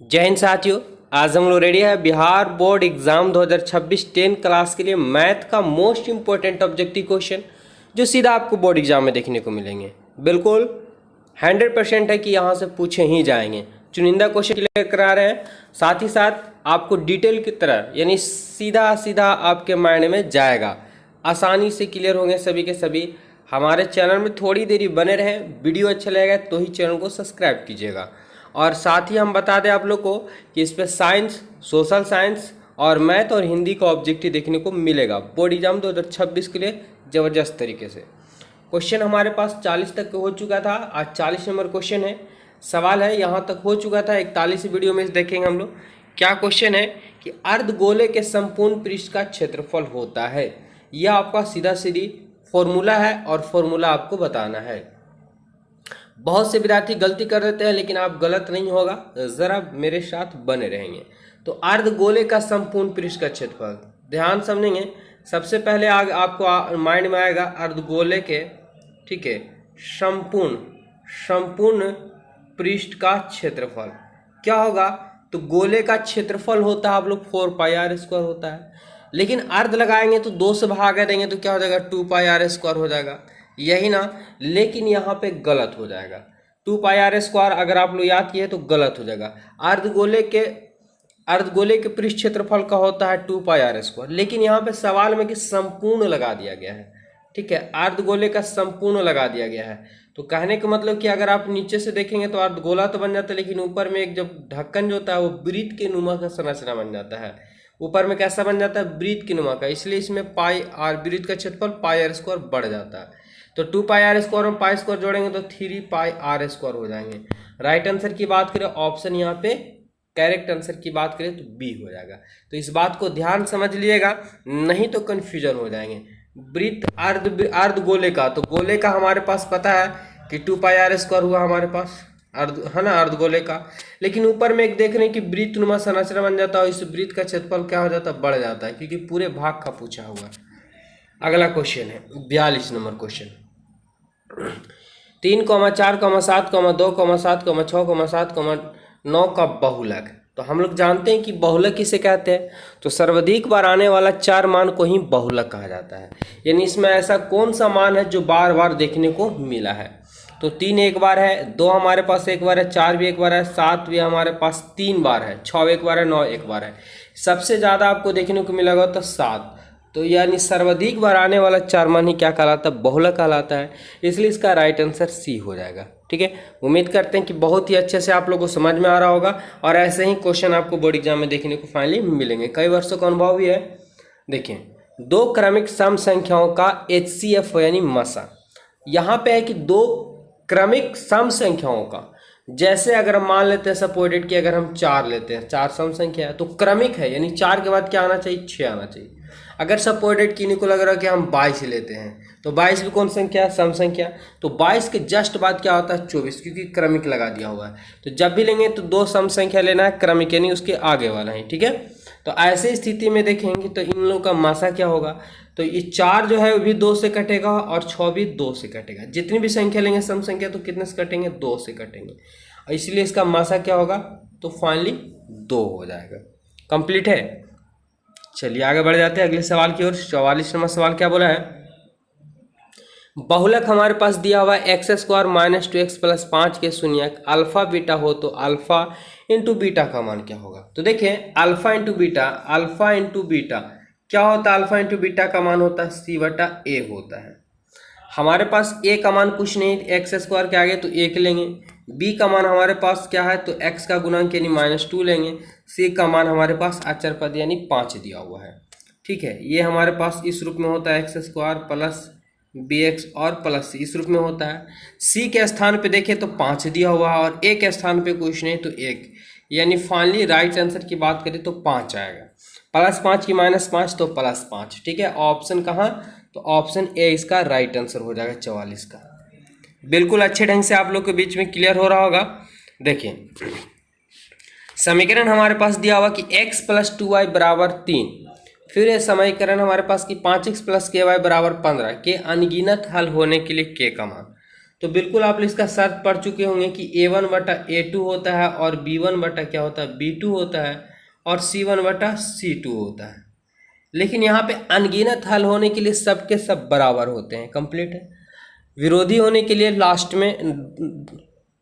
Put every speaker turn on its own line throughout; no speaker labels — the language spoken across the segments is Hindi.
जय हिंद साथियों। आज हम लोग रेडी है बिहार बोर्ड एग्जाम 2026 10 क्लास के लिए मैथ का मोस्ट इंपॉर्टेंट ऑब्जेक्टिव क्वेश्चन जो सीधा आपको बोर्ड एग्जाम में देखने को मिलेंगे। बिल्कुल 100% है कि यहाँ से पूछे ही जाएंगे। चुनिंदा क्वेश्चन क्लियर करा रहे हैं, साथ ही साथ आपको डिटेल की तरह यानी सीधा सीधा आपके माइंड में जाएगा, आसानी से क्लियर होंगे सभी के सभी। हमारे चैनल में थोड़ी देरी बने रहें, वीडियो अच्छा लगेगा तो ही चैनल को सब्सक्राइब कीजिएगा। और साथ ही हम बता दें आप लोग को कि इस पर साइंस, सोशल साइंस और मैथ और हिंदी का ऑब्जेक्टिव देखने को मिलेगा बोर्ड एग्जाम 2026 के लिए ज़बरदस्त तरीके से। क्वेश्चन हमारे पास 40 तक हो चुका था, आज 40 नंबर क्वेश्चन है। सवाल है यहाँ तक हो चुका था, 41 वीडियो में देखेंगे हम लोग। क्या क्वेश्चन है कि अर्धगोले के संपूर्ण पृष्ठ का क्षेत्रफल होता है। यह आपका सीधा सीधी फॉर्मूला है और फॉर्मूला आपको बताना है। बहुत से विद्यार्थी गलती कर देते हैं, लेकिन आप गलत नहीं होगा, जरा मेरे साथ बने रहेंगे। तो अर्धगोले का संपूर्ण पृष्ठ का क्षेत्रफल ध्यान समझेंगे। सबसे पहले आपको माइंड में आएगा अर्धगोले के, ठीक है, संपूर्ण पृष्ठ का क्षेत्रफल क्या होगा। तो गोले का क्षेत्रफल होता है आप लोग 4πr² होता है, लेकिन अर्ध लगाएंगे तो 2 से भाग देंगे तो क्या हो जाएगा 2πr² हो जाएगा, यही ना। लेकिन यहाँ पे गलत हो जाएगा, 2πr² अगर आप लोग याद किए तो गलत हो जाएगा। अर्धगोले के पृष्ठ क्षेत्रफल का होता है 2πr², लेकिन यहाँ पे सवाल में कि संपूर्ण लगा दिया गया है, ठीक है, अर्धगोले का संपूर्ण लगा दिया गया है। तो कहने का मतलब कि अगर आप नीचे से देखेंगे तो अर्धगोला तो बन जाता है, लेकिन ऊपर में एक जब ढक्कन जो होता है वो वृत्त के नुमा का संरचना बन जाता है। ऊपर में कैसा बन जाता है, वृत्त के नुमा का, इसलिए इसमें वृत्त का क्षेत्रफल πr² बढ़ जाता है। तो 2πr² और π² जोड़ेंगे तो 3πr² हो जाएंगे। राइट आंसर की बात करें, ऑप्शन यहाँ पे करेक्ट आंसर की बात करें तो बी हो जाएगा। तो इस बात को ध्यान समझ लिएगा, नहीं तो कंफ्यूजन हो जाएंगे। वृत्त अर्धगोले का, तो गोले का हमारे पास पता है कि 2πr² हुआ हमारे पास, अर्ध है ना, अर्धगोले का। लेकिन ऊपर में एक देख रहे हैं कि वृत्त नुमा संरचना बन जाता है, इस वृत्त का क्षेत्रफल क्या हो जाता है, बढ़ जाता है, क्योंकि पूरे भाग का पूछा हुआ। अगला क्वेश्चन है 42 नंबर क्वेश्चन। 3, 4, 7, 2, 7, 6, 7, 9 का बहुलक। तो हम लोग जानते हैं कि बहुलक किसे कहते हैं, तो सर्वाधिक बार आने वाला 4 मान को ही बहुलक कहा जाता है। यानी इसमें ऐसा कौन सा मान है जो बार बार देखने को मिला है। तो 3 एक बार है, 2 हमारे पास एक बार है, 4 भी एक बार है, 7 भी हमारे पास 3 बार है, 6 एक बार है, 9 एक बार है। सबसे ज़्यादा आपको देखने को मिलेगा तो 7। तो यानी सर्वाधिक बार आने वाला 4 मान ही क्या कहलाता है, बहुलक कहलाता है। इसलिए इसका राइट आंसर सी हो जाएगा। ठीक है, उम्मीद करते हैं कि बहुत ही अच्छे से आप लोगों को समझ में आ रहा होगा, और ऐसे ही क्वेश्चन आपको बोर्ड एग्जाम में देखने को फाइनली मिलेंगे। कई वर्षों का अनुभव भी है। देखिए, 2 क्रमिक सम संख्याओं का HCF यानी मसा, यहाँ पे है कि 2 क्रमिक सम संख्याओं का, जैसे अगर हम मान लेते हैं सपोर्टेड कि अगर हम 4 लेते हैं, 4 सम संख्या है तो क्रमिक है, यानी 4 के बाद क्या आना चाहिए, 6 आना चाहिए। अगर सपोर्टेड किन्हीं को लग रहा है कि हम 22 लेते हैं तो 22 भी कौन संख्या है, सम संख्या। तो 22 के जस्ट बाद क्या होता है, 24, क्योंकि क्रमिक लगा दिया हुआ है। तो जब भी लेंगे तो 2 सम संख्या लेना है, क्रमिक यानी उसके आगे वाला है। ठीक है, तो ऐसे स्थिति में देखेंगे तो इन लोगों का मासा क्या होगा, तो ये 4 जो है वो भी 2 से कटेगा और 6 भी 2 से कटेगा। जितनी भी संख्या लेंगे सम संख्या तो कितने से कटेंगे, 2 से कटेंगे, और इसलिए इसका मासा क्या होगा, तो फाइनली 2 हो जाएगा। कंप्लीट है। चलिए आगे बढ़ जाते हैं अगले सवाल की ओर। 44 नंबर सवाल क्या बोला है, बहुलक हमारे पास दिया हुआ है x² - 2x + 5 के शून्यक अल्फा बीटा हो तो अल्फा इंटू बीटा का मान क्या होगा। तो देखिए, अल्फा इंटू बीटा क्या होता है, अल्फा इंटू बीटा का मान होता है c/a होता है। हमारे पास a का मान कुछ नहीं, x² के आगे तो 1 लेंगे, b का मान हमारे पास क्या है तो x का गुणांक यानी -2 लेंगे, c का मान हमारे पास अचर पद यानी 5 दिया हुआ है। ठीक है, ये हमारे पास इस रूप में होता है x² + bx और प्लस c, इस रूप में होता है। c के स्थान पे देखें तो 5 दिया हुआ है और a के स्थान पे कुछ नहीं तो 1, यानी फाइनली राइट आंसर की बात करें तो 5 आएगा। +5 की -5 तो +5। ठीक है, ऑप्शन कहाँ, तो ऑप्शन ए इसका राइट आंसर हो जाएगा 44 का। बिल्कुल अच्छे ढंग से आप लोग के बीच में क्लियर हो रहा होगा। देखिए, समीकरण हमारे पास दिया हुआ कि x + 2y = 3, फिर ये समीकरण हमारे पास कि 5x + ky = 15 के अनगिनत हल होने के लिए k का मान। तो बिल्कुल आप इसका शर्त पढ़ चुके होंगे कि A1 बटा A2 होता है और B1 बटा क्या होता है B2 होता है और C1 बटा C2 होता है। लेकिन यहाँ पे अनगिनत हल होने के लिए सबके सब बराबर होते हैं, कंप्लीट है। विरोधी होने के लिए लास्ट में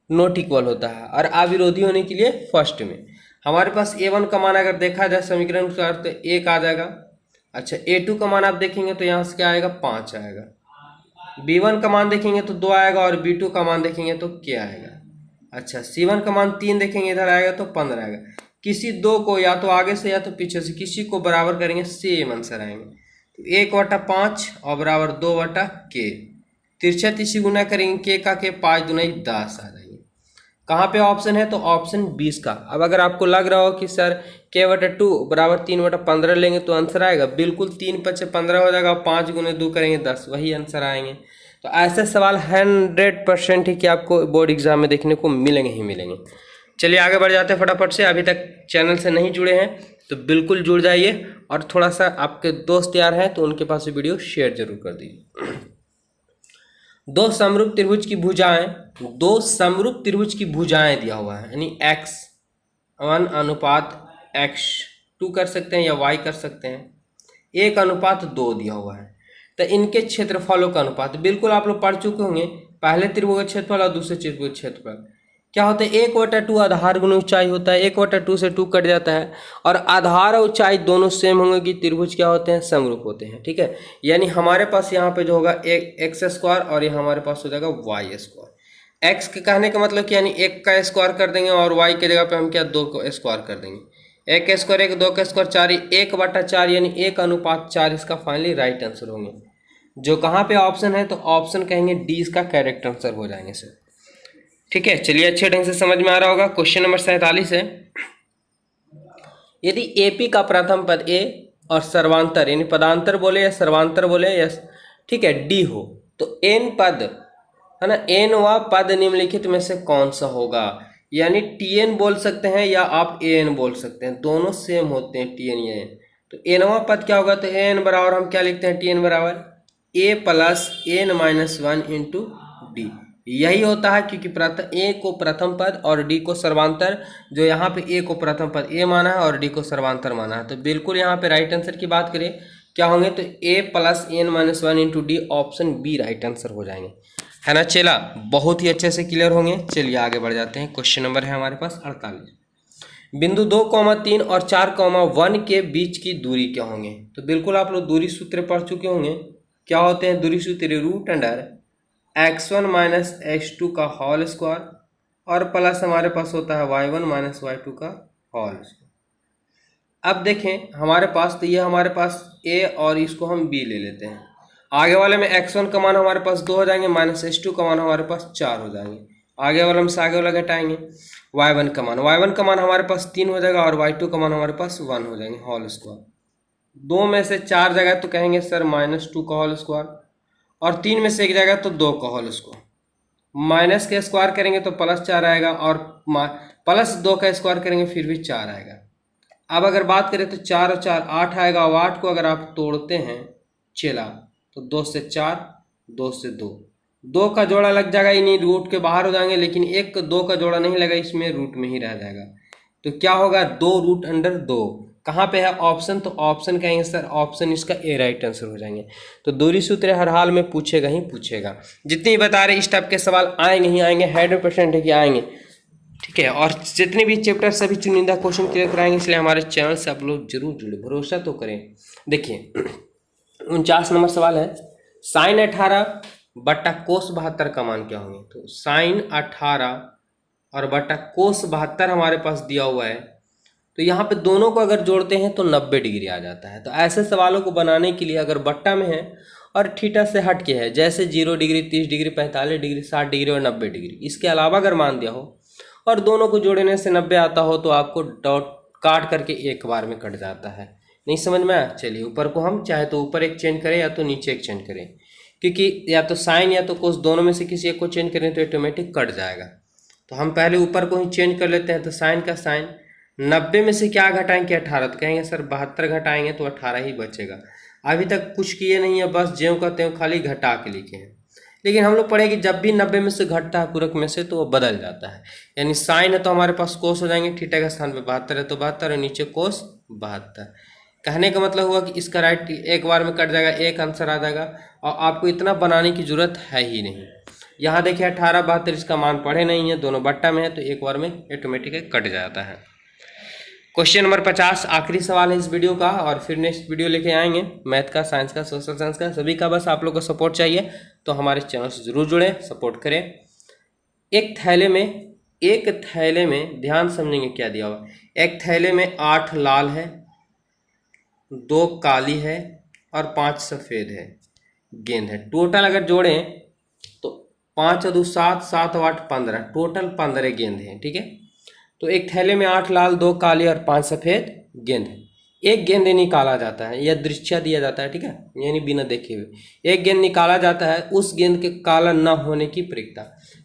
नॉट इक्वल होता है और अविरोधी होने के लिए फर्स्ट में। हमारे पास A1 का मान अगर देखा जाए समीकरण के अनुसार तो 1 आ जाएगा। अच्छा, A2 का मान आप देखेंगे तो यहाँ से क्या आएगा 5 आएगा। B1 का मान देखेंगे तो 2 आएगा और B2 का मान देखेंगे तो क्या आएगा। अच्छा, C1 का मान 3 देखेंगे इधर आएगा तो 15 आएगा। किसी दो को या तो आगे से या तो पीछे से किसी को बराबर करेंगे सेम आंसर आएंगे। तो 1/5 और बराबर 2/k। तिरछा तिरछी गुना करेंगे k का k 5 दूना 10 आ जाएंगे। कहाँ पे ऑप्शन है तो ऑप्शन 20 का। अब अगर आपको लग रहा हो कि सर k/2 बराबर 3/15 लेंगे तो आंसर आएगा, बिल्कुल 3×5 = 15 हो जाएगा। 5 × 2 करेंगे 10, वही आंसर आएंगे। तो ऐसे सवाल 100% ही कि आपको बोर्ड एग्जाम में देखने को मिलेंगे ही मिलेंगे। चलिए आगे बढ़ जाते हैं फटाफट से। अभी तक चैनल से नहीं जुड़े हैं तो बिल्कुल जुड़ जाइए और थोड़ा सा आपके दोस्त यार हैं तो उनके पास वीडियो शेयर जरूर कर दीजिए। दो समरूप त्रिभुज की भुजाएं दिया हुआ है, यानी x1 अनुपात x2 कर सकते हैं या y कर सकते हैं, 1:2 दिया हुआ है। तो इनके क्षेत्रफलों का अनुपात बिल्कुल आप लोग पढ़ चुके होंगे। पहले त्रिभुज का क्षेत्रफल और दूसरे त्रिभुज का क्षेत्रफल क्या होता है, 1/2 आधार गुना ऊंचाई होता है। 1/2 से 2 कट जाता है और आधार और ऊंचाई दोनों सेम होंगे कि त्रिभुज क्या होते हैं, समरूप होते हैं। ठीक है, यानी हमारे पास यहाँ पे जो होगा x² और ये हमारे पास हो जाएगा y²। x के कहने का मतलब कि यानी 1 का स्क्वायर कर देंगे और y के जगह पे हम क्या 2 का स्क्वायर कर देंगे। 1 का स्क्वायर 1, 2 का स्क्वायर 4, 1/4 यानी 1:4 इसका फाइनली राइट आंसर होंगे। जो कहाँ पे ऑप्शन है तो ऑप्शन कहेंगे डी इसका करेक्ट आंसर हो जाएंगे सर। ठीक है, चलिए अच्छे ढंग से समझ में आ रहा होगा। क्वेश्चन नंबर 47 है, यदि AP का प्रथम पद A और सर्वांतर यानी पदांतर बोले या सर्वांतर बोले या ठीक है D हो तो n पद है ना, n पद निम्नलिखित में से कौन सा होगा। यानी TN बोल सकते हैं या आप AN बोल सकते हैं, दोनों सेम होते हैं TN या n। तो n पद क्या होगा तो AN बराबर हम क्या लिखते हैं, TN बराबर A + n-1 × D। यही होता है क्योंकि A को प्रथम पद और D को सर्वांतर, जो यहाँ पे A को प्रथम पद A माना है और D को सर्वांतर माना है। तो बिल्कुल यहाँ पे राइट आंसर की बात करें क्या होंगे तो A + n-1 × D option B right answer हो जाएंगे, है ना। चला बहुत ही अच्छे से क्लियर होंगे। चलिए आगे बढ़ जाते हैं। क्वेश्चन नंबर है हमारे पास 48, बिंदु 2,3 और 4,1 के बीच की दूरी क्या होंगे। तो बिल्कुल आप लोग दूरी सूत्र पढ़ चुके होंगे। क्या होते हैं दूरी सूत्र, √x1 - x2 का होल स्क्वायर और प्लस हमारे पास होता है y1 - y2 का होल स्क्वायर। अब देखें हमारे पास तो ये हमारे पास a और इसको हम b ले लेते हैं। आगे वाले में x1 का मान हमारे पास 2 हो जाएंगे, -x2 का मान हमारे पास 4 हो जाएंगे। आगे वाले में से आगे वाला घटाएंगे। y1 का मान हमारे पास 3 हो जाएगा और y2 का मान हमारे पास 1 हो जाएंगे होल स्क्वायर। 2 में से 4 जगह तो कहेंगे सर -2 का होल स्क्वायर और 3 में से 1 जगह तो 2 का होल स्क्वायर। माइनस के स्क्वायर करेंगे तो +4 आएगा और +2 का स्क्वायर करेंगे फिर भी 4 आएगा। अब अगर बात करें तो 4 और 4 8 आएगा और 8 को अगर आप तोड़ते हैं चला तो 2 से 4, 2 से 2 का जोड़ा लग जाएगा, इन्हीं रूट के बाहर हो जाएंगे। लेकिन 1 2 का जोड़ा नहीं लगा, इसमें रूट में ही रह जाएगा। तो क्या होगा 2√2। कहाँ पे है ऑप्शन, तो ऑप्शन कहेंगे सर ऑप्शन इसका ए राइट आंसर हो जाएंगे। तो दूरी सूत्र हर हाल में पूछेगा ही पूछेगा। जितनी बता रहे इस टाइप के सवाल आएंगे ही आएंगे, 100% है कि आएंगे। ठीक है, और जितने भी चैप्टर सभी चुनिंदा क्वेश्चन क्लियर कराएंगे, इसलिए हमारे चैनल से आप लोग जरूर जुड़े, भरोसा तो करें। देखिए 49 नंबर सवाल है, sin 18 बटा cos 72 का मान क्या होंगे। तो sin 18 और बटा cos 72 हमारे पास दिया हुआ है। तो यहाँ पे दोनों को अगर जोड़ते हैं तो 90 डिग्री आ जाता है। तो ऐसे सवालों को बनाने के लिए अगर बट्टा में है और थीटा से हट के है, जैसे 0 डिग्री, 30 डिग्री, 45 डिग्री, 60 डिग्री और 90 डिग्री, इसके अलावा अगर मान दिया हो और दोनों को जोड़ने से 90 आता हो तो आपको डॉट काट करके एक बार में कट जाता है। नहीं समझ में आया। चलिए ऊपर को हम चाहे तो ऊपर एक चेंज करें या तो नीचे एक चेंज करें, क्योंकि या तो साइन या तो कोस दोनों में से किसी एक को चेंज करें तो ऑटोमेटिक कट जाएगा। तो हम पहले ऊपर को ही चेंज कर लेते हैं। तो साइन का साइन 90 में से क्या घटाएंगे 18, तो कहेंगे सर 72 घटाएंगे तो 18 ही बचेगा। अभी तक कुछ किए नहीं है, बस ज्यों का त्यों खाली घटा के लिखे हैं। लेकिन हम लोग पढ़े कि जब भी 90 में से घटता है पूरक में से तो वो बदल जाता है। यानी साइन है तो हमारे पास कोस हो जाएंगे, थीटा के स्थान पे 72 है तो 72 और नीचे कोस 72। कहने का मतलब हुआ कि इसका राइट एक बार में कट जाएगा, एक आंसर आ जाएगा और आपको इतना बनाने की जरूरत है ही नहीं। यहाँ देखिए 18 72 इसका मान पढ़े नहीं है, दोनों बट्टा में है तो एक बार में ऑटोमेटिक कट जाता है। क्वेश्चन नंबर 50 आखिरी सवाल है इस वीडियो का, और फिर नेक्स्ट वीडियो लेके आएंगे मैथ का, साइंस का, सोशल साइंस का, सभी का। बस आप लोग को सपोर्ट चाहिए तो हमारे चैनल से जरूर जुड़ें, सपोर्ट करें। एक थैले में ध्यान समझेंगे क्या दिया हुआ। एक थैले में 8 लाल है, 2 काली है और 5 सफ़ेद है गेंद है। टोटल अगर जोड़ें तो 5 और 2 7, 7 और 8 15, टोटल 15 गेंद हैं। ठीक है, तो एक थैले में 8 लाल, 2 काली और 5 सफ़ेद गेंद है। एक गेंद निकाला जाता है, यह दृश्य दिया जाता है। ठीक है, यानी बिना देखे हुए एक गेंद निकाला जाता है, उस गेंद के काला न होने की प्रक्रिया।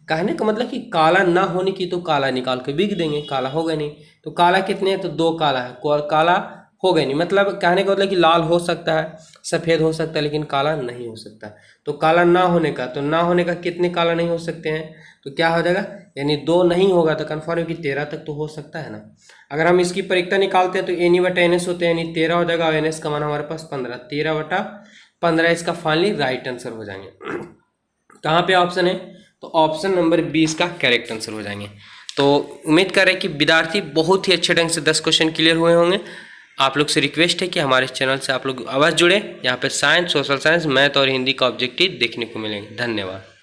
कहने का मतलब कि काला ना होने की तो काला निकाल के बिक देंगे, काला होगा नहीं। तो काला कितने हैं, तो 2 काला है, काला हो गए नहीं। मतलब कहने का मतलब कि लाल हो सकता है, सफ़ेद हो सकता है, लेकिन काला नहीं हो सकता। तो काला ना होने का, तो ना होने का कितने काला नहीं हो सकते हैं, तो क्या हो जाएगा, यानी 2 नहीं होगा तो कन्फर्म है कि 13 तक तो हो सकता है ना। अगर हम इसकी परिक्ता निकालते हैं तो एनी बटा एनएस होते हैं, यानी 13 हो जाएगा और एनएस का मान हमारे पास 15, 13 बटा 15 इसका फाइनली राइट आंसर हो जाएंगे। कहाँ पे ऑप्शन है, तो ऑप्शन नंबर 20 का करेक्ट आंसर हो जाएंगे। तो उम्मीद कर रहे हैं कि विद्यार्थी बहुत ही अच्छे ढंग से 10 क्वेश्चन क्लियर हुए होंगे। आप लोग से रिक्वेस्ट है कि हमारे चैनल से आप लोग अवश्य जुड़े। यहाँ पे साइंस, सोशल साइंस, मैथ और हिंदी का ऑब्जेक्टिव देखने को मिलेंगे। धन्यवाद।